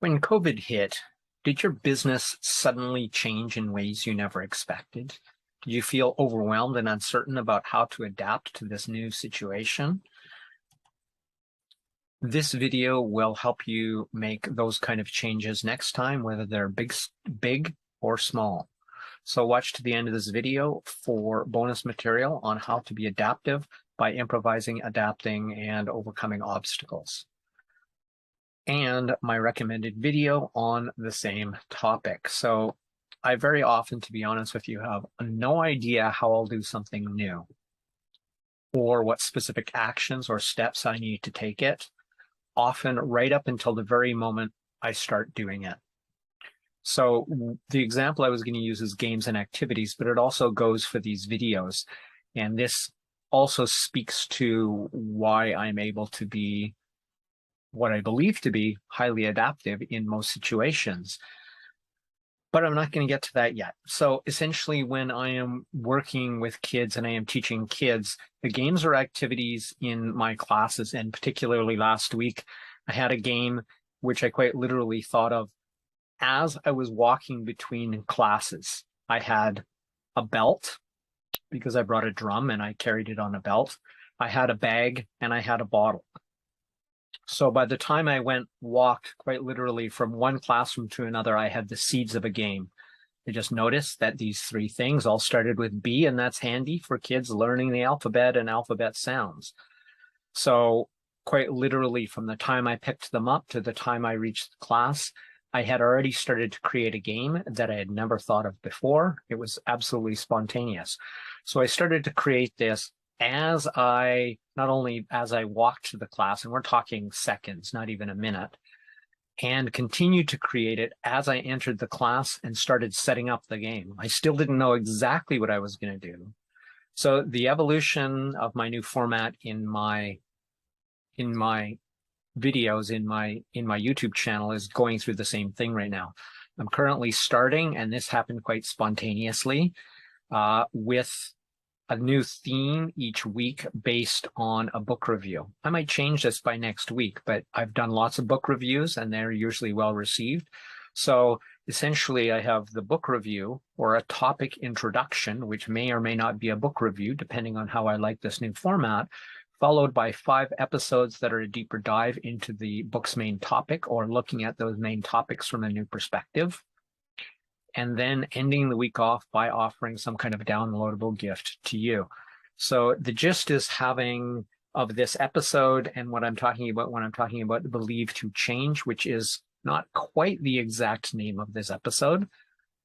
When COVID hit, did your business suddenly change in ways you never expected? Did you feel overwhelmed and uncertain about how to adapt to this new situation? This video will help you make those kind of changes next time, whether they're big or small. So watch to the end of this video for bonus material on how to be adaptive by improvising, adapting, and overcoming obstacles, and my recommended video on the same topic. So I very often, to be honest with you, have no idea how I'll do something new or what specific actions or steps I need to take it, often right up until the very moment I start doing it. So the example I was going to use is games and activities, but it also goes for these videos. And this also speaks to why I'm able to be what I believe to be highly adaptive in most situations. But I'm not going to get to that yet. So essentially, when I am working with kids and I am teaching kids, the games or activities in my classes, and particularly last week, I had a game which I quite literally thought of as I was walking between classes. I had a belt because I brought a drum and I carried it on a belt. I had a bag and I had a bottle. So by the time I walked quite literally from one classroom to another, I had the seeds of a game. I just noticed that these three things all started with B, and that's handy for kids learning the alphabet and alphabet sounds. So quite literally from the time I picked them up to the time I reached the class, I had already started to create a game that I had never thought of before. It was absolutely spontaneous. So I started to create this not only as I walked to the class, and we're talking seconds, not even a minute, and continued to create it as I entered the class and started setting up the game. I still didn't know exactly what I was going to do. So the evolution of my new format in my videos in my YouTube channel is going through the same thing right now. I'm currently starting, and this happened quite spontaneously, with a new theme each week based on a book review. I might change this by next week, but I've done lots of book reviews and they're usually well received. So essentially I have the book review or a topic introduction, which may or may not be a book review, depending on how I like this new format, followed by 5 episodes that are a deeper dive into the book's main topic or looking at those main topics from a new perspective, and then ending the week off by offering some kind of downloadable gift to you. So the gist is of this episode and what I'm talking about when I'm talking about believe to change, which is not quite the exact name of this episode,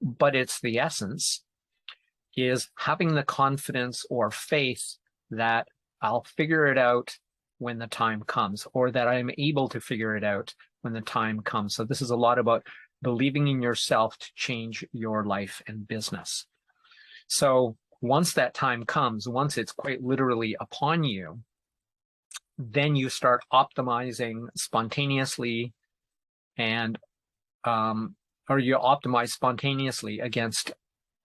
but it's the essence, is having the confidence or faith that I'll figure it out when the time comes, or that I'm able to figure it out when the time comes. So this is a lot about believing in yourself to change your life and business. So once that time comes, once it's quite literally upon you, then you start optimizing spontaneously or you optimize spontaneously against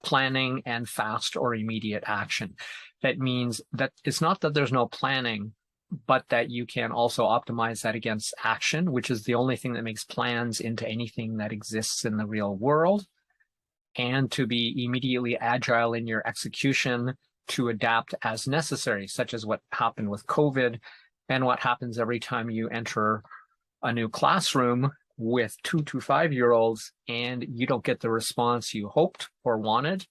planning and fast or immediate action. That means that it's not that there's no planning, but that you can also optimize that against action, which is the only thing that makes plans into anything that exists in the real world, and to be immediately agile in your execution to adapt as necessary, such as what happened with COVID and what happens every time you enter a new classroom with 2 to 5-year-olds and you don't get the response you hoped or wanted.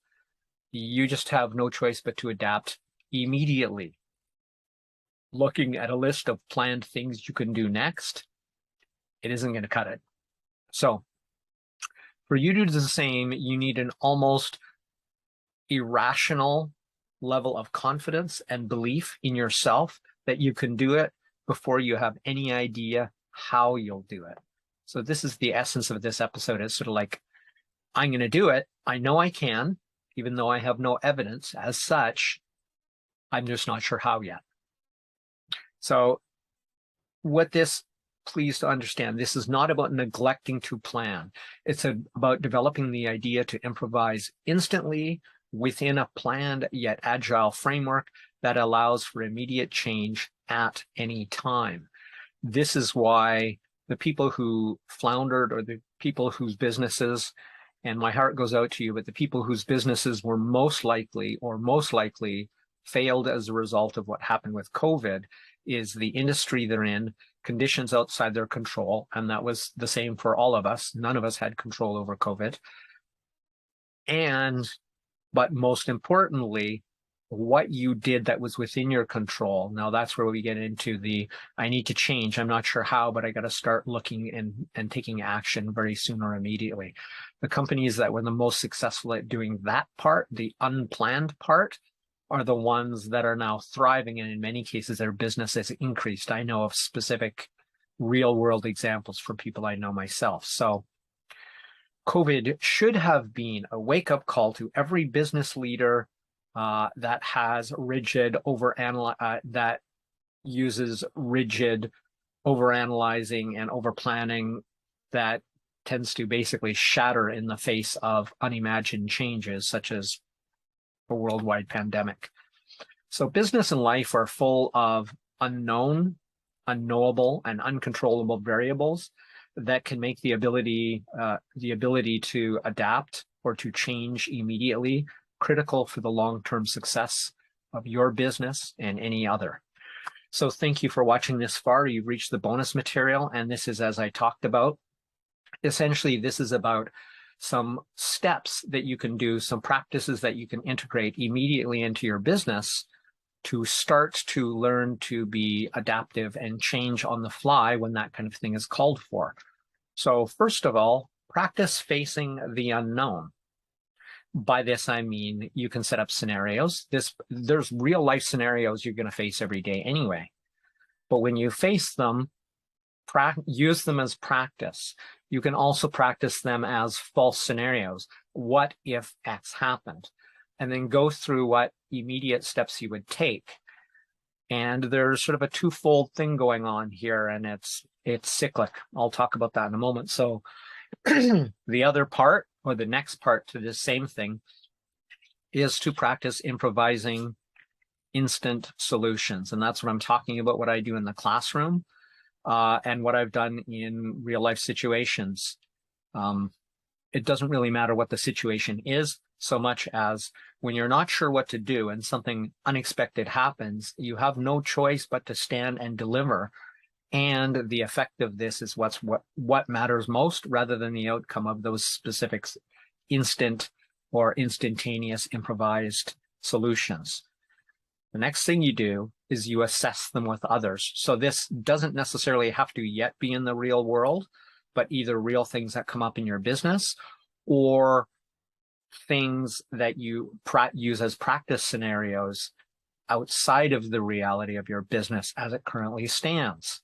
You just have no choice but to adapt immediately. Looking at a list of planned things you can do next, it isn't going to cut it. So for you to do the same, you need an almost irrational level of confidence and belief in yourself that you can do it before you have any idea how you'll do it. So this is the essence of this episode. It's sort of like, I'm going to do it. I know I can, even though I have no evidence as such. I'm just not sure how yet. So please to understand, this is not about neglecting to plan. It's about developing the idea to improvise instantly within a planned yet agile framework that allows for immediate change at any time. This is why the people who floundered or the people whose businesses, and my heart goes out to you, but the people whose businesses were most likely failed as a result of what happened with COVID is the industry they're in, conditions outside their control. And that was the same for all of us. None of us had control over COVID. But most importantly, what you did that was within your control. Now that's where we get into I need to change. I'm not sure how, but I got to start looking and taking action very soon or immediately. The companies that were the most successful at doing that part, the unplanned part, are the ones that are now thriving. And in many cases, their business has increased. I know of specific real world examples from people I know myself. So COVID should have been a wake-up call to every business leader that has that uses rigid overanalyzing and overplanning that tends to basically shatter in the face of unimagined changes, such as a worldwide pandemic. So business and life are full of unknown, unknowable, and uncontrollable variables that can make the ability to adapt or to change immediately critical for the long-term success of your business and any other. So thank you for watching this far. You've reached the bonus material, and this is, as I talked about, essentially this is about some steps that you can do, some practices that you can integrate immediately into your business to start to learn to be adaptive and change on the fly when that kind of thing is called for. So first of all, practice facing the unknown. By this, I mean, you can set up scenarios. There's real life scenarios you're going to face every day anyway. But when you face them, use them as practice. You can also practice them as false scenarios. What if X happened? And then go through what immediate steps you would take. And there's sort of a twofold thing going on here, and it's cyclic. I'll talk about that in a moment. So the other part, or the next part to this same thing, is to practice improvising instant solutions. And that's what I'm talking about, what I do in the classroom and what I've done in real life situations. It doesn't really matter what the situation is, so much as when you're not sure what to do and something unexpected happens, you have no choice but to stand and deliver. And the effect of this is what matters most, rather than the outcome of those specific instant or instantaneous improvised solutions. The next thing you do is you assess them with others. So this doesn't necessarily have to yet be in the real world, but either real things that come up in your business or things that you use as practice scenarios outside of the reality of your business as it currently stands.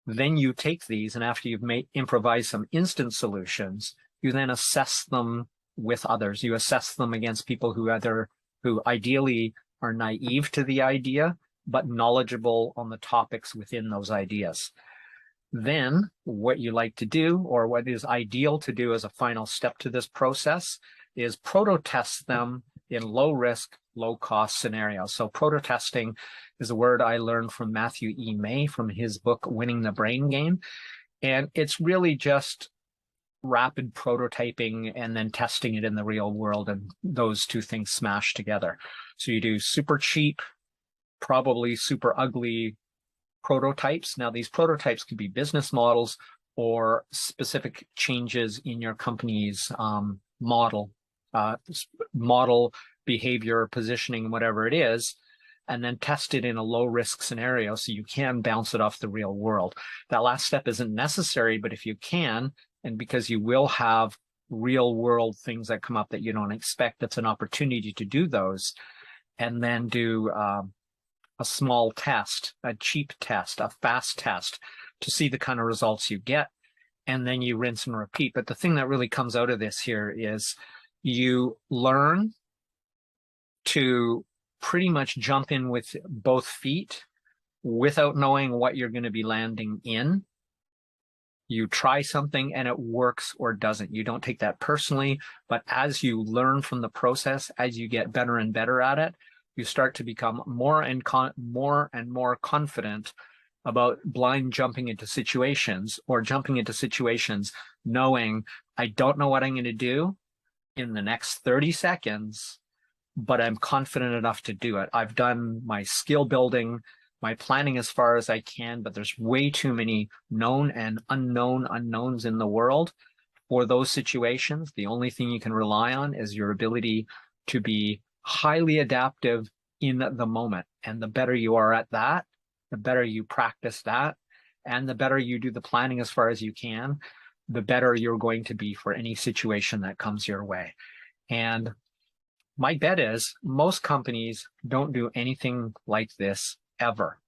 Then you take these, and after you've improvised some instant solutions, you then assess them with others. You assess them against people who ideally are naive to the idea, but knowledgeable on the topics within those ideas. Then what you like to do, or what is ideal to do as a final step to this process, is proto-test them in low-risk, low-cost scenarios. So proto-testing is a word I learned from Matthew E. May from his book, Winning the Brain Game. And it's really just rapid prototyping and then testing it in the real world, and those two things smash together. So you do super cheap, probably super ugly prototypes. Now, these prototypes could be business models or specific changes in your company's model, behavior, positioning, whatever it is, and then test it in a low risk scenario so you can bounce it off the real world. That last step isn't necessary, but if you can, and because you will have real world things that come up that you don't expect, that's an opportunity to do those, and then do a small test, a cheap test, a fast test to see the kind of results you get, and then you rinse and repeat. But the thing that really comes out of this here is you learn to pretty much jump in with both feet without knowing what you're going to be landing in. You try something and it works or doesn't. You don't take that personally, but as you learn from the process, as you get better and better at it, you start to become more and more confident about blind jumping into situations, or jumping into situations knowing I don't know what I'm going to do in the next 30 seconds, but I'm confident enough to do it. I've done my skill building, my planning as far as I can, but there's way too many known and unknown unknowns in the world for those situations. The only thing you can rely on is your ability to be highly adaptive in the moment. And the better you are at that, the better you practice that, and the better you do the planning as far as you can, the better you're going to be for any situation that comes your way. And my bet is most companies don't do anything like this ever.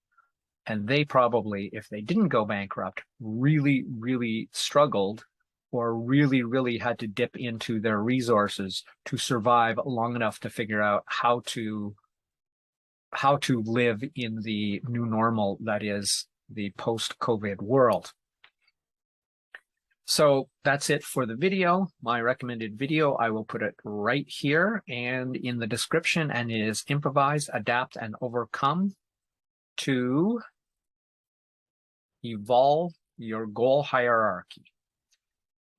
And they probably, if they didn't go bankrupt, really, really struggled, or really, really had to dip into their resources to survive long enough to figure out how to live in the new normal that is the post-COVID world. So that's it for the video. My recommended video, I will put it right here and in the description, and it is Improvise, Adapt, and Overcome to Evolve Your Goal Hierarchy.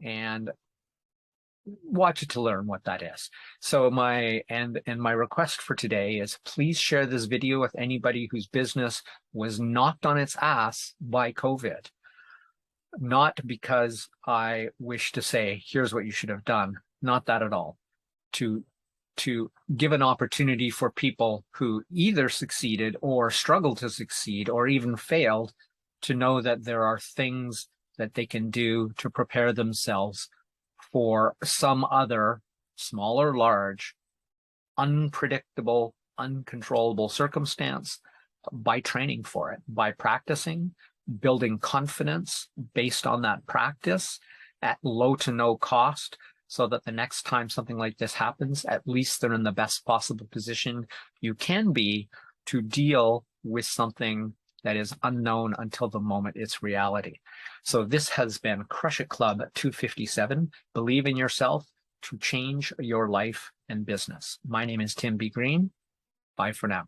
And watch it to learn what that is. So my request for today is, please share this video with anybody whose business was knocked on its ass by COVID. Not because I wish to say, here's what you should have done. Not that at all. To give an opportunity for people who either succeeded or struggled to succeed or even failed to know that there are things that they can do to prepare themselves for some other, small or large, unpredictable, uncontrollable circumstance by training for it, by practicing, building confidence based on that practice at low to no cost, so that the next time something like this happens, at least they're in the best possible position you can be to deal with something that is unknown until the moment it's reality. So this has been Crush It Club 257. Believe in yourself to change your life and business. My name is Tim B. Green. Bye for now.